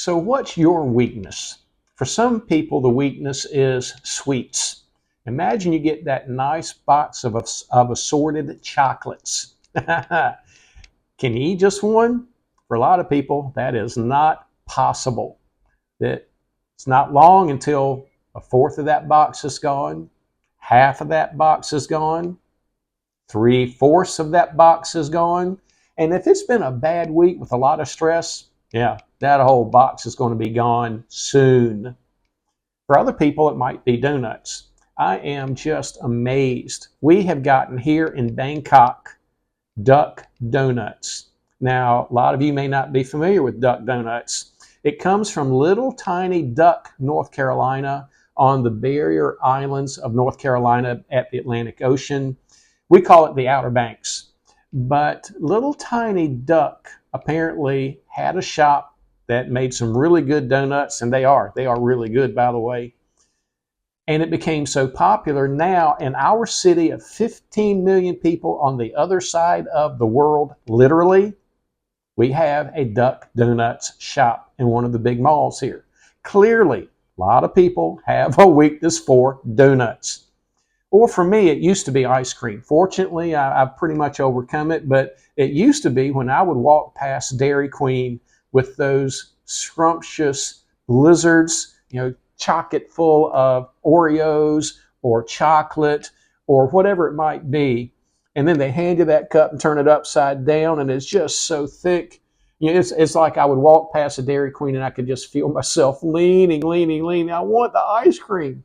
So what's your weakness? For some people, the weakness is sweets. Imagine you get that nice box of assorted chocolates. Can you eat just one? For a lot of people, that is not possible. That it's not long until a fourth of that box is gone, half of that box is gone, three-fourths of that box is gone. And if it's been a bad week with a lot of stress, yeah, that whole box is going to be gone soon. For other people, it might be donuts. I am just amazed. We have gotten here in Bangkok duck donuts. Now, a lot of you may not be familiar with duck donuts. It comes from little tiny Duck, North Carolina, on the barrier islands of North Carolina at the Atlantic Ocean. We call it the Outer Banks. But little tiny Duck apparently had a shop that made some really good donuts, and they are really good, by the way. And it became so popular now in our city of 15 million people on the other side of the world, literally, we have a Duck Donuts shop in one of the big malls here. Clearly, a lot of people have a weakness for donuts. Or for me, it used to be ice cream. Fortunately, I've pretty much overcome it, but it used to be when I would walk past Dairy Queen with those scrumptious blizzards, chocolate full of Oreos or chocolate or whatever it might be. And then they hand you that cup and turn it upside down, and it's just so thick. It's like I would walk past a Dairy Queen and I could just feel myself leaning. I want the ice cream.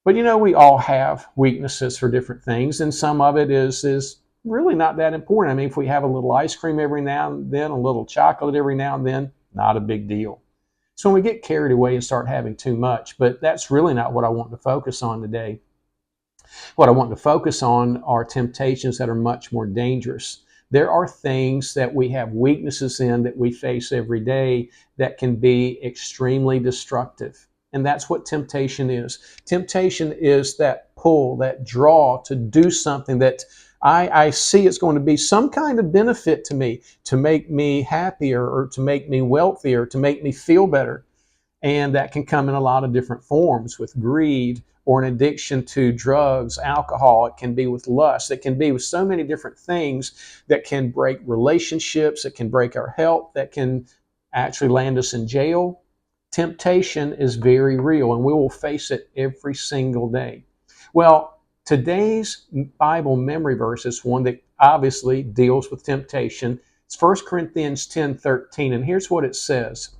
But we all have weaknesses for different things, and some of it is really not that important. I mean, if we have a little ice cream every now and then, a little chocolate every now and then, not a big deal. So when we get carried away and start having too much, but that's really not what I want to focus on today. What I want to focus on are temptations that are much more dangerous. There are things that we have weaknesses in that we face every day that can be extremely destructive. And that's what temptation is. Temptation is that pull, that draw to do something that I see it's going to be some kind of benefit to me, to make me happier or to make me wealthier, to make me feel better. And that can come in a lot of different forms, with greed or an addiction to drugs, alcohol. It can be with lust. It can be with so many different things that can break relationships. It can break our health. That can actually land us in jail. Temptation is very real, and we will face it every single day. Well, today's Bible memory verse is one that obviously deals with temptation. It's 1 Corinthians 10:13, and here's what it says.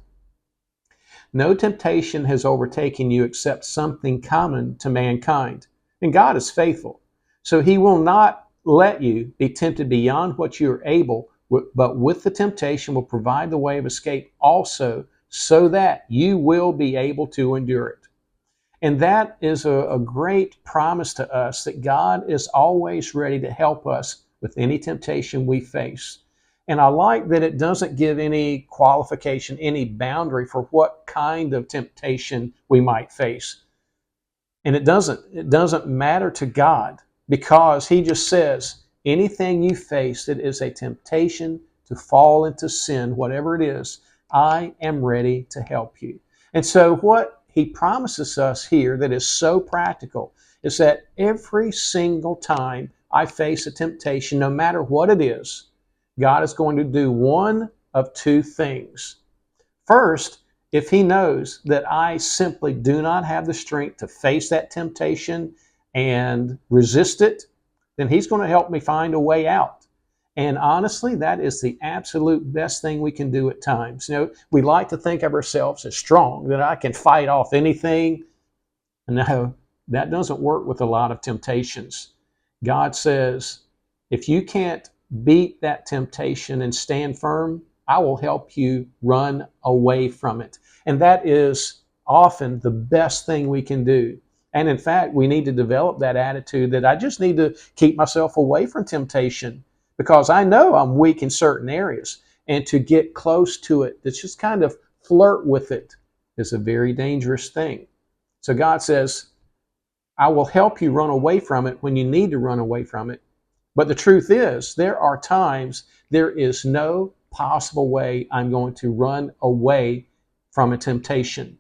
No temptation has overtaken you except something common to mankind. And God is faithful. So he will not let you be tempted beyond what you are able, but with the temptation will provide the way of escape also, so that you will be able to endure it. And that is a great promise to us, that God is always ready to help us with any temptation we face. And I like that it doesn't give any qualification, any boundary for what kind of temptation we might face. And it doesn't matter to God, because he just says, anything you face that is a temptation to fall into sin, whatever it is, I am ready to help you. And so what he promises us here that is so practical is that every single time I face a temptation, no matter what it is, God is going to do one of two things. First, if he knows that I simply do not have the strength to face that temptation and resist it, then he's going to help me find a way out. And honestly, that is the absolute best thing we can do at times. We like to think of ourselves as strong, that I can fight off anything. No, that doesn't work with a lot of temptations. God says, if you can't beat that temptation and stand firm, I will help you run away from it. And that is often the best thing we can do. And in fact, we need to develop that attitude that I just need to keep myself away from temptation, because I know I'm weak in certain areas. And to get close to it, to just kind of flirt with it, is a very dangerous thing. So God says, I will help you run away from it when you need to run away from it. But the truth is, there are times there is no possible way I'm going to run away from a temptation.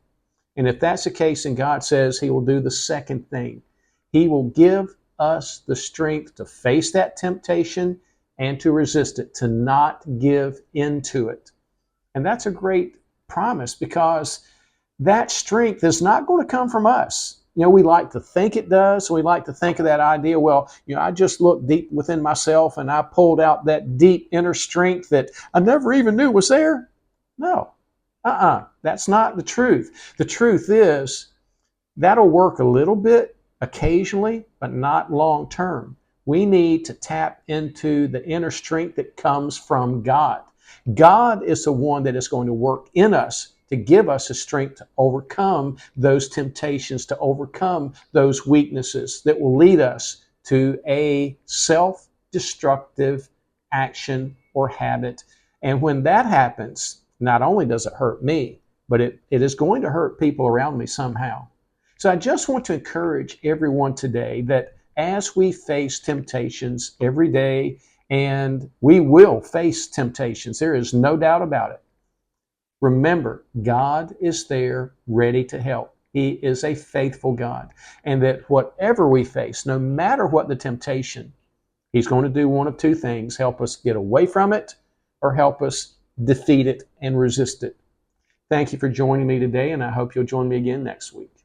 And if that's the case, and God says He will do the second thing, He will give us the strength to face that temptation and to resist it, to not give into it. And that's a great promise, because that strength is not going to come from us. We like to think it does. We like to think of that idea, well, I just looked deep within myself and I pulled out that deep inner strength that I never even knew was there. No, that's not the truth. The truth is that'll work a little bit occasionally, but not long term. We need to tap into the inner strength that comes from God. God is the one that is going to work in us to give us the strength to overcome those temptations, to overcome those weaknesses that will lead us to a self-destructive action or habit. And when that happens, not only does it hurt me, but it is going to hurt people around me somehow. So I just want to encourage everyone today that as we face temptations every day, and we will face temptations, there is no doubt about it. Remember, God is there ready to help. He is a faithful God. And that whatever we face, no matter what the temptation, He's going to do one of two things: help us get away from it, or help us defeat it and resist it. Thank you for joining me today, and I hope you'll join me again next week.